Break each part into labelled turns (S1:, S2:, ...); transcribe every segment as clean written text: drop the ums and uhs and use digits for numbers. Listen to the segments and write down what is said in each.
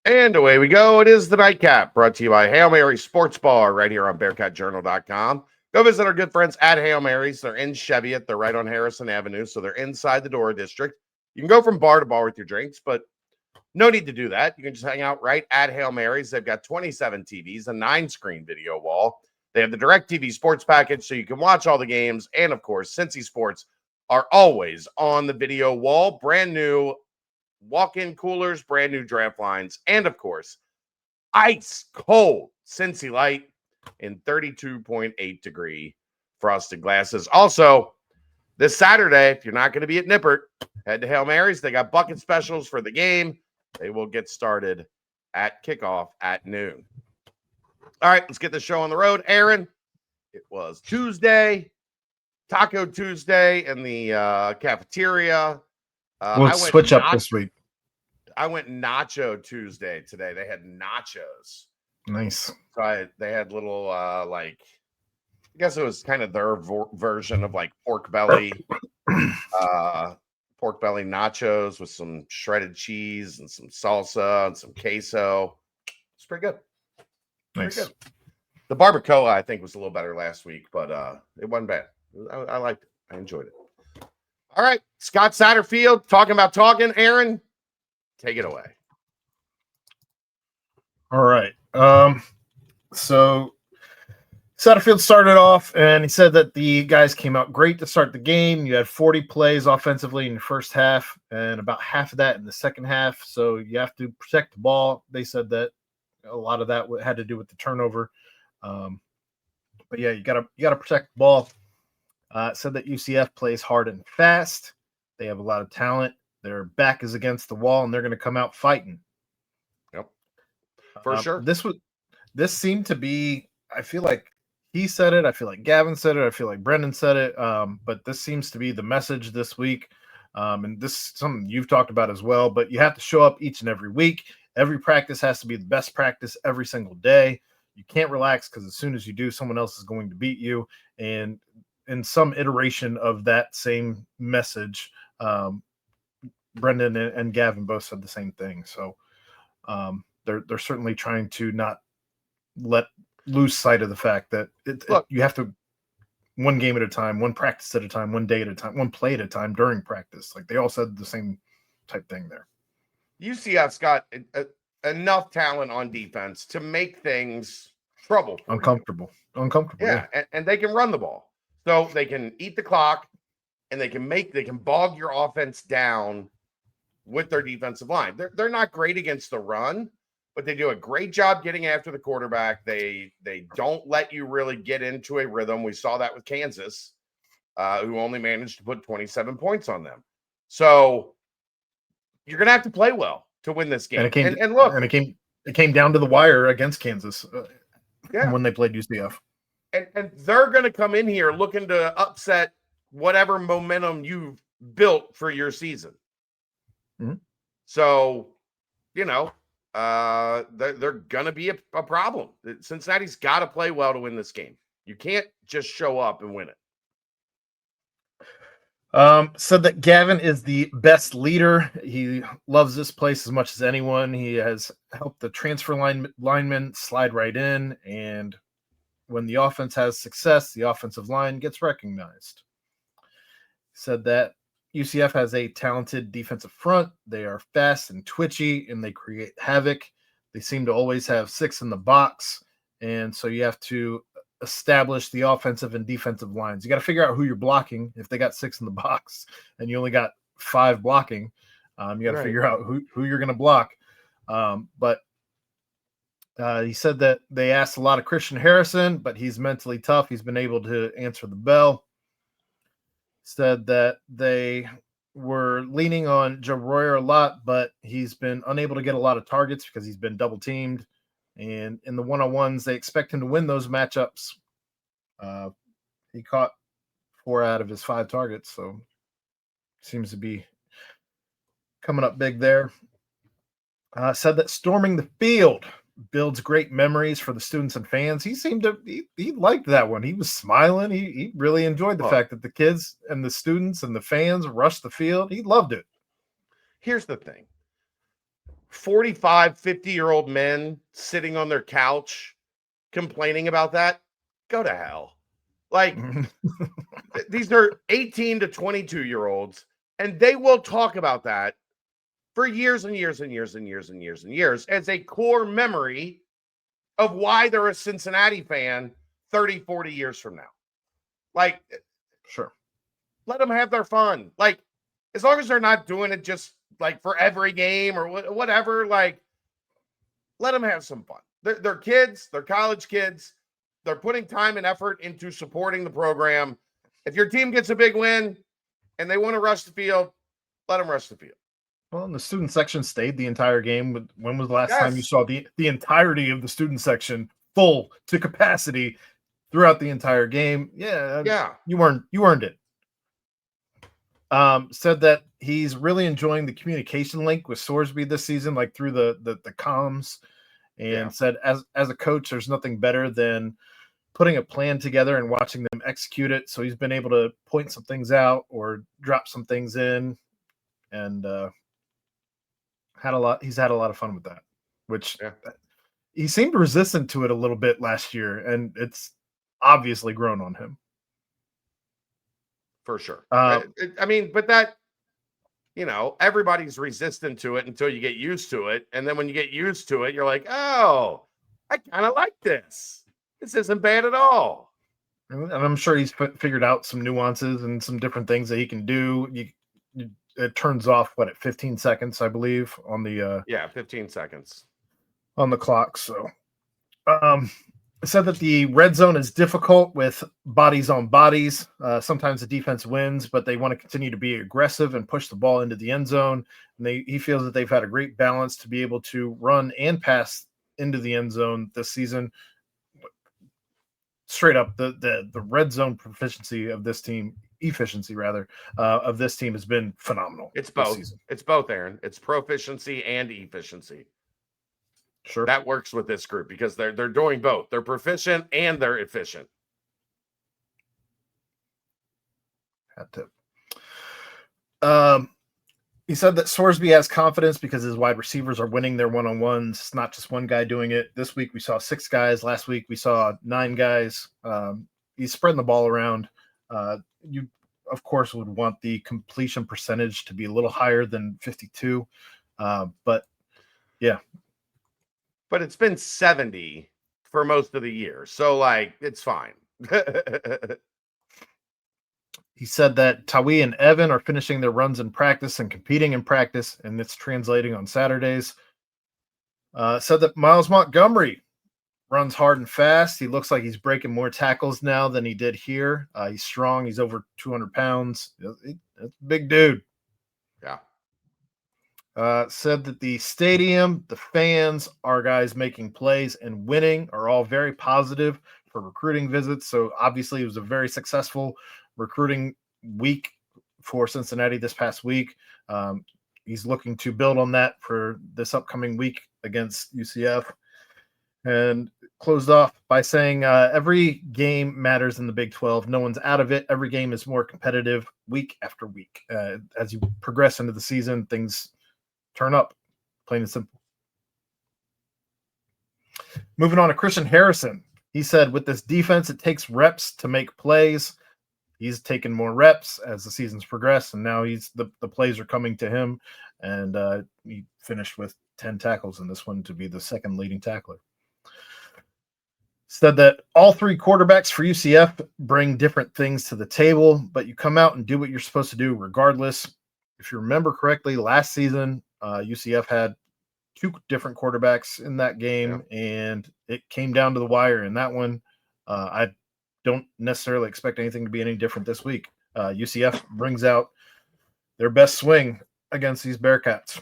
S1: And away we go. It is the Nightcap, brought to you by Hail Mary Sports Bar right here on BearcatJournal.com. Go visit our good friends at Hail Mary's. They're in Cheviot. They're right on Harrison Avenue, so they're inside the Dora District. You can go from bar to bar with your drinks, but no need to do that. You can just hang out right at Hail Mary's. They've got 27 TVs, a 9-screen video wall. They have the DirecTV sports package, so you can watch all the games. And, of course, Cincy Sports are always on the video wall. Brand new walk-in coolers, brand new draft lines, and, of course, ice-cold Cincy Light in 32.8-degree frosted glasses. Also, this Saturday, if you're not going to be at Nippert, head to Hail Mary's. They got bucket specials for the game. They will get started at kickoff at noon. All right, let's get the show on the road. Aaron, it was Tuesday, Taco Tuesday in the cafeteria.
S2: We'll switch up this week.
S1: I went Nacho Tuesday today. They had nachos.
S2: Nice.
S1: So they had little, I guess it was kind of their version of like pork belly nachos with some shredded cheese and some salsa and some queso. It's pretty good.
S2: Nice.
S1: Pretty good. The barbacoa, I think, was a little better last week, but it wasn't bad. I liked it. I enjoyed it. All right, Scott Satterfield talking about Talkin. Aaron, take it away.
S2: All right. So Satterfield started off, and he said that the guys came out great to start the game. You had 40 plays offensively in the first half, and about half of that in the second half. So you have to protect the ball. They said that a lot of that had to do with the turnover. But yeah, you gotta protect the ball. Said that UCF plays hard and fast. They have a lot of talent. Their back is against the wall, and they're going to come out fighting.
S1: Yep, for sure.
S2: This seemed to be. I feel like he said it. I feel like Gavin said it. I feel like Brendan said it. But this seems to be the message this week. And this is something you've talked about as well. But you have to show up each and every week. Every practice has to be the best practice every single day. You can't relax because as soon as you do, someone else is going to beat you. And in some iteration of that same message, Brendan and Gavin both said the same thing. So they're certainly trying to not lose sight of the fact that you have to one game at a time, one practice at a time, one day at a time, one play at a time during practice. Like they all said the same type thing there.
S1: UCF's got enough talent on defense to make things trouble.
S2: Uncomfortable.
S1: Yeah. And they can run the ball. So they can eat the clock and they can bog your offense down with their defensive line. They're not great against the run, but they do a great job getting after the quarterback. They don't let you really get into a rhythm. We saw that with Kansas, who only managed to put 27 points on them. So you're going to have to play well to win this game.
S2: It came down to the wire against Kansas when they played UCF.
S1: And they're going to come in here looking to upset whatever momentum you've built for your season.
S2: Mm-hmm.
S1: So, they're going to be a problem. Cincinnati's got to play well to win this game. You can't just show up and win it.
S2: Said that Gavin is the best leader. He loves this place as much as anyone. He has helped the transfer linemen slide right in, and when the offense has success, the offensive line gets recognized. Said that UCF has a talented defensive front. They are fast and twitchy, and they create havoc. They seem to always have 6 in the box, and so you have to establish the offensive and defensive lines. You got to figure out who you're blocking. If they got 6 in the box and you only got 5 blocking, you got to figure out who you're going to block. But he said that they asked a lot of Christian Harrison, but he's mentally tough. He's been able to answer the bell. Said that they were leaning on Joe Royer a lot, but he's been unable to get a lot of targets because he's been double teamed. And in the one-on-ones, they expect him to win those matchups. He caught 4 out of his 5 targets, so seems to be coming up big there. Said that storming the field builds great memories for the students and fans. He seemed to he liked that one. He was smiling. He really enjoyed the fact that the kids and the students and the fans rushed the field. He loved it.
S1: Here's the thing. 45, 50-year-old men sitting on their couch complaining about that, go to hell. Like, these are 18 to 22-year-olds, and they will talk about that for years and years and years and years and years and years as a core memory of why they're a Cincinnati fan 30, 40 years from now. Like,
S2: sure.
S1: Let them have their fun. Like, as long as they're not doing it just like for every game or whatever, like, let them have some fun. They're kids, they're college kids. They're putting time and effort into supporting the program. If your team gets a big win and they want to rush the field, let them rush the field.
S2: Well, and the student section stayed the entire game. When was the last time you saw the entirety of the student section full to capacity throughout the entire game? Yeah. You earned it. Said that he's really enjoying the communication link with Sorsby this season, like through the comms, and said as a coach, there's nothing better than putting a plan together and watching them execute it. So he's been able to point some things out or drop some things in, and he's had a lot of fun with that, which he seemed resistant to it a little bit last year, and it's obviously grown on him.
S1: For sure. I mean, but that, everybody's resistant to it until you get used to it. And then when you get used to it, you're like, oh, I kind of like this. This isn't bad at all.
S2: And I'm sure he's figured out some nuances and some different things that he can do. It turns off, at 15 seconds, I believe, on the
S1: 15 seconds
S2: on the clock. So said that the red zone is difficult with bodies on bodies. Sometimes the defense wins, but they want to continue to be aggressive and push the ball into the end zone. And he feels that they've had a great balance to be able to run and pass into the end zone this season. Straight up, the red zone efficiency of this team has been phenomenal.
S1: It's both. It's both, Aaron. It's proficiency and efficiency.
S2: Sure.
S1: That works with this group because they're doing both. They're proficient and they're efficient.
S2: Had to. He said that Sorsby has confidence because his wide receivers are winning their one-on-ones. It's not just one guy doing it. This week we saw 6 guys. Last week we saw 9 guys. He's spreading the ball around. You, of course, would want the completion percentage to be a little higher than 52. But, yeah.
S1: But it's been 70 for most of the year. So, it's fine.
S2: He said that Tawi and Evan are finishing their runs in practice and competing in practice, and it's translating on Saturdays. Said that Miles Montgomery runs hard and fast. He looks like he's breaking more tackles now than he did here. He's strong. He's over 200 pounds. That's a big dude.
S1: Yeah.
S2: Said that the stadium, the fans, our guys making plays and winning are all very positive for recruiting visits. So obviously it was a very successful recruiting week for Cincinnati this past week. He's looking to build on that for this upcoming week against UCF. And closed off by saying every game matters in the Big 12. No one's out of it. Every game is more competitive week after week. As you progress into the season, things turn up, plain and simple. Moving on to Christian Harrison. He said, with this defense, it takes reps to make plays. He's taken more reps as the season's progressed, and now the plays are coming to him. And he finished with 10 tackles in this one to be the second leading tackler. Said that all 3 quarterbacks for UCF bring different things to the table, but you come out and do what you're supposed to do regardless. If you remember correctly, last season, UCF had 2 different quarterbacks in that game, and it came down to the wire in that one. I don't necessarily expect anything to be any different this week. UCF brings out their best swing against these Bearcats.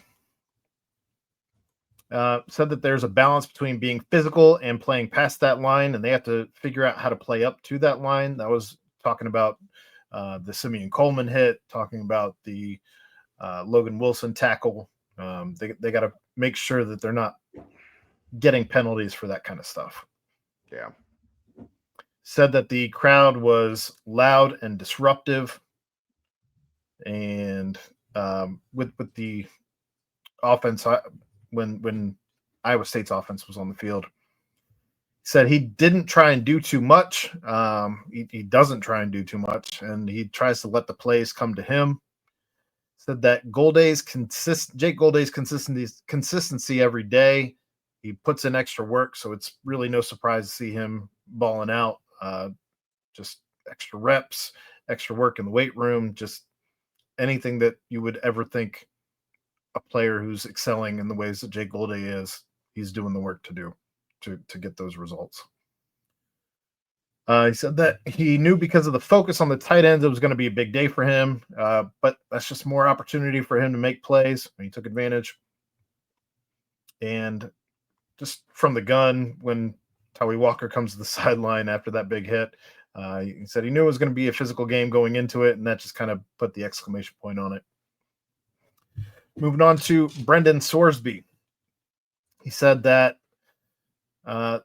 S2: Said that there's a balance between being physical and playing past that line, and they have to figure out how to play up to that line. That was talking about the Simeon Coleman hit, talking about the Logan Wilson tackle. They got to make sure that they're not getting penalties for that kind of stuff.
S1: Yeah.
S2: Said that the crowd was loud and disruptive, and with the offense, when Iowa State's offense was on the field. He said he didn't try and do too much. He doesn't try and do too much, and he tries to let the plays come to him. Said that Jake Golday's consistency every day. He puts in extra work, so it's really no surprise to see him balling out. Just extra reps, extra work in the weight room, just anything that you would ever think a player who's excelling in the ways that Jake Golday is, he's doing the work to do to get those results. He said that he knew because of the focus on the tight ends, it was going to be a big day for him, but that's just more opportunity for him to make plays. He took advantage. And just from the gun, when Tawee Walker comes to the sideline after that big hit, he said he knew it was going to be a physical game going into it, and that just kind of put the exclamation point on it. Moving on to Brendan Sorsby. He said that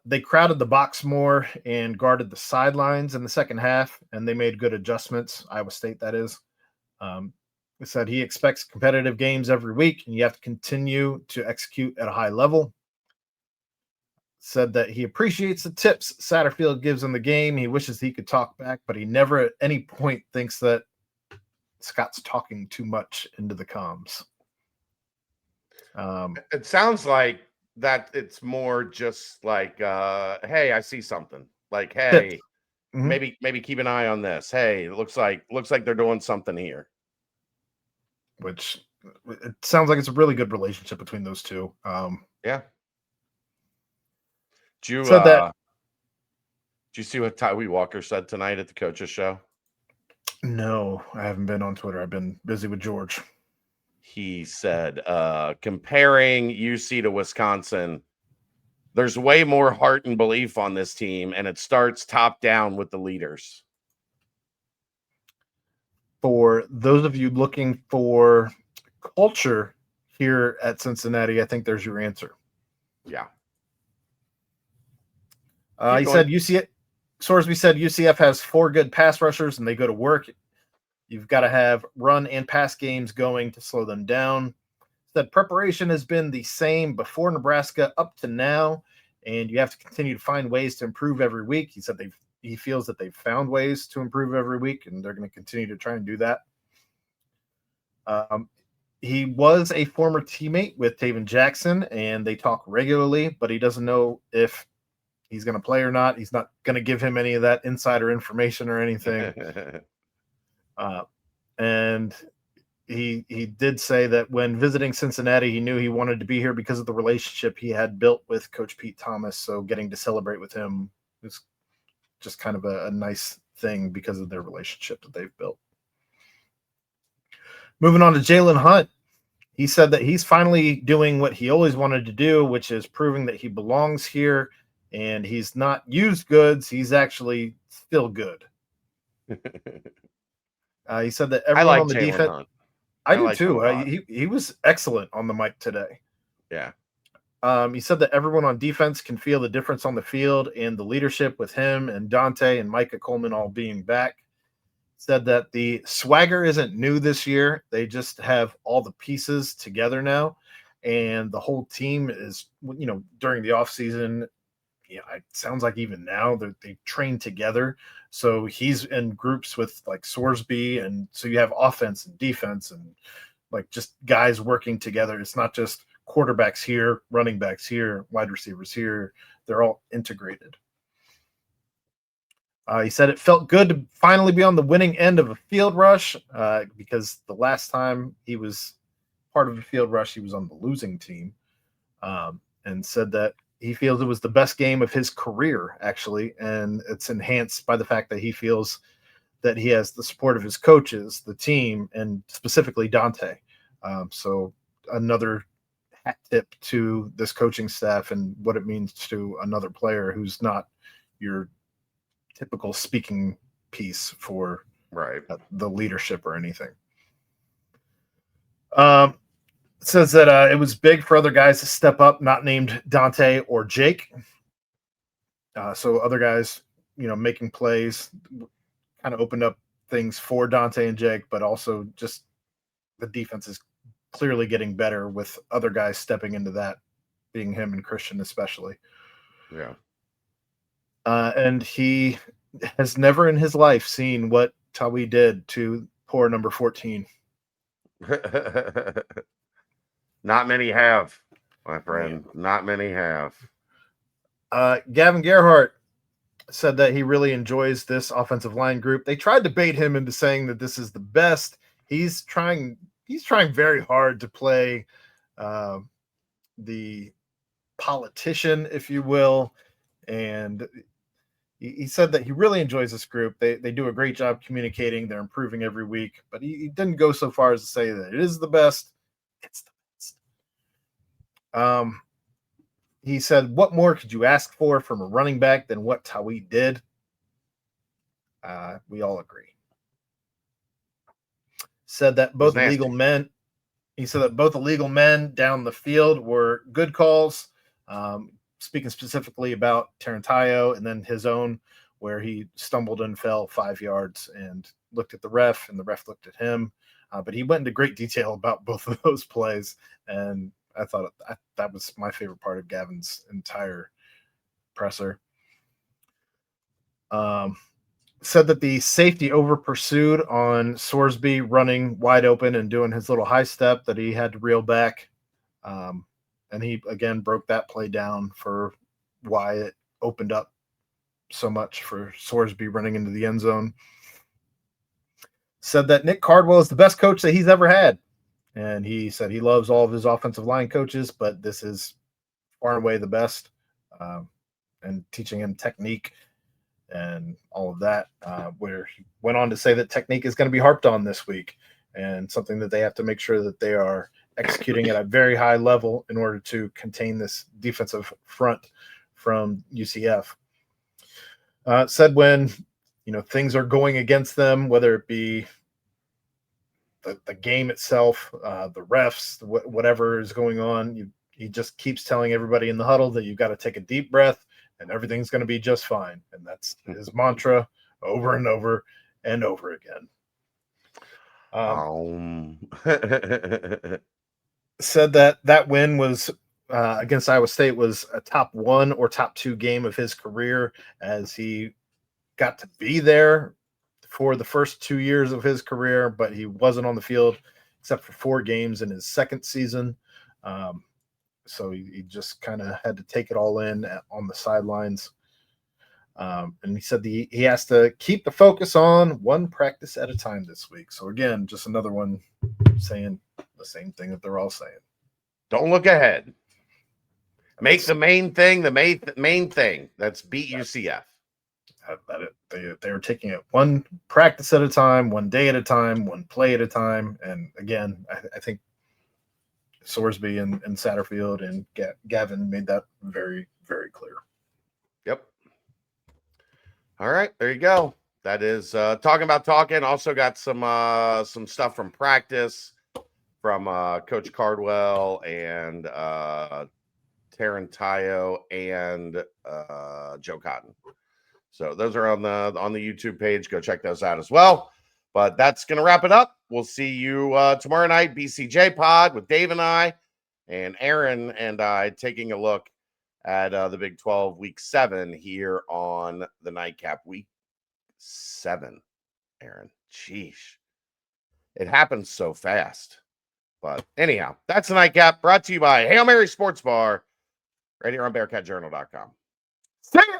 S2: they crowded the box more and guarded the sidelines in the second half, and they made good adjustments. Iowa State, that is. He said he expects competitive games every week, and you have to continue to execute at a high level. Said that he appreciates the tips Satterfield gives in the game. He wishes he could talk back, but he never at any point thinks that Scott's talking too much into the comms.
S1: It sounds like that it's more just like, hey, I see something. Like, hey, maybe keep an eye on this. Hey, it looks like they're doing something here.
S2: Which it sounds like it's a really good relationship between those two.
S1: Yeah. Did you see what Tawee Walker said tonight at the coaches show?
S2: No, I haven't been on Twitter. I've been busy with George.
S1: He said, comparing UC to Wisconsin, there's way more heart and belief on this team, and it starts top down with the leaders.
S2: For those of you looking for culture here at Cincinnati, I think there's your answer.
S1: Yeah.
S2: He said Sorsby said UCF has 4 good pass rushers, and they go to work. You've got to have run and pass games going to slow them down. Said preparation has been the same before Nebraska up to now, and you have to continue to find ways to improve every week. He said he feels that they've found ways to improve every week, and they're going to continue to try and do that. He was a former teammate with Taven Jackson, and they talk regularly, but he doesn't know if he's going to play or not. He's not going to give him any of that insider information or anything. And he did say that when visiting Cincinnati, he knew he wanted to be here because of the relationship he had built with Coach Pete Thomas. So getting to celebrate with him is just kind of a nice thing because of their relationship that they've built. Moving on to Jalen Hunt. He said that he's finally doing what he always wanted to do, which is proving that he belongs here, and he's not used goods. He's actually still good. He said that everyone on the defense. Hunt. I do too. He was excellent on the mic today.
S1: Yeah.
S2: He said that everyone on defense can feel the difference on the field, and the leadership with him and Dante and Micah Coleman all being back. Said that the swagger isn't new this year. They just have all the pieces together now, and the whole team is, during the offseason, it sounds like even now they train together. So he's in groups with like Sorsby, and so you have offense and defense and like just guys working together. It's not just quarterbacks here, running backs here, wide receivers here. They're all integrated. He said it felt good to finally be on the winning end of a field rush because the last time he was part of a field rush, he was on the losing team, and said that he feels it was the best game of his career, actually, and it's enhanced by the fact that he feels that he has the support of his coaches, the team, and specifically Dante. So another hat tip to this coaching staff and what it means to another player who's not your typical speaking piece for the leadership or anything. Says that it was big for other guys to step up, not named Dante or Jake. So other guys, making plays kind of opened up things for Dante and Jake, but also just the defense is clearly getting better with other guys stepping into that, being him and Christian especially.
S1: Yeah.
S2: And he has never in his life seen what Tawi did to poor number 14.
S1: Not many have, my friend. Yeah. Not many have.
S2: Gavin Gerhardt said that he really enjoys this offensive line group. They tried to bait him into saying that this is the best. He's trying very hard to play the politician, if you will. And he said that he really enjoys this group. They do a great job communicating. They're improving every week, but he didn't go so far as to say that it is the best. It's the best. He said, what more could you ask for from a running back than what Tawi did? We all agree. Said that both illegal men. He said that both illegal men down the field were good calls. Speaking specifically about Tarantayo and then his own, where he stumbled and fell 5 yards and looked at the ref, and the ref looked at him. But he went into great detail about both of those plays, and I thought that was my favorite part of Gavin's entire presser. Said that the safety over pursued on Sorsby running wide open and doing his little high step that he had to reel back. And he, again, broke that play down for why it opened up so much for Sorsby running into the end zone. Said that Nick Cardwell is the best coach that he's ever had. And he said he loves all of his offensive line coaches, but this is far and away the best. And teaching him technique and all of that, where he went on to say that technique is going to be harped on this week and something that they have to make sure that they are executing at a very high level in order to contain this defensive front from UCF. Said when, things are going against them, whether it be the game itself, the refs, whatever is going on, he just keeps telling everybody in the huddle that you've got to take a deep breath and everything's going to be just fine. And that's his mantra over and over and over again. Said that win was against Iowa State was a top 1 or top 2 game of his career, as he got to be there for the first 2 years of his career, but he wasn't on the field except for 4 games in his second season. So he just kind of had to take it all in on the sidelines. And he said he has to keep the focus on one practice at a time this week. So again, just another one saying the same thing that they're all saying.
S1: Don't look ahead. Make the main thing the main thing. That's beat UCF.
S2: They were taking it one practice at a time, one day at a time, one play at a time. And again, I think Sorsby and Satterfield and Gavin made that very, very clear.
S1: Yep. All right, there you go. That is talking about Talkin. Also got some stuff from practice from Coach Cardwell and Tarantayo and Joe Cotton. So those are on the YouTube page. Go check those out as well. But that's going to wrap it up. We'll see you tomorrow night, BCJ pod with Dave and I, and Aaron and I taking a look at the Big 12 Week 7 here on the Nightcap Week 7. Aaron, sheesh. It happens so fast. But anyhow, that's the Nightcap, brought to you by Hail Mary Sports Bar, right here on BearcatJournal.com.
S2: See ya!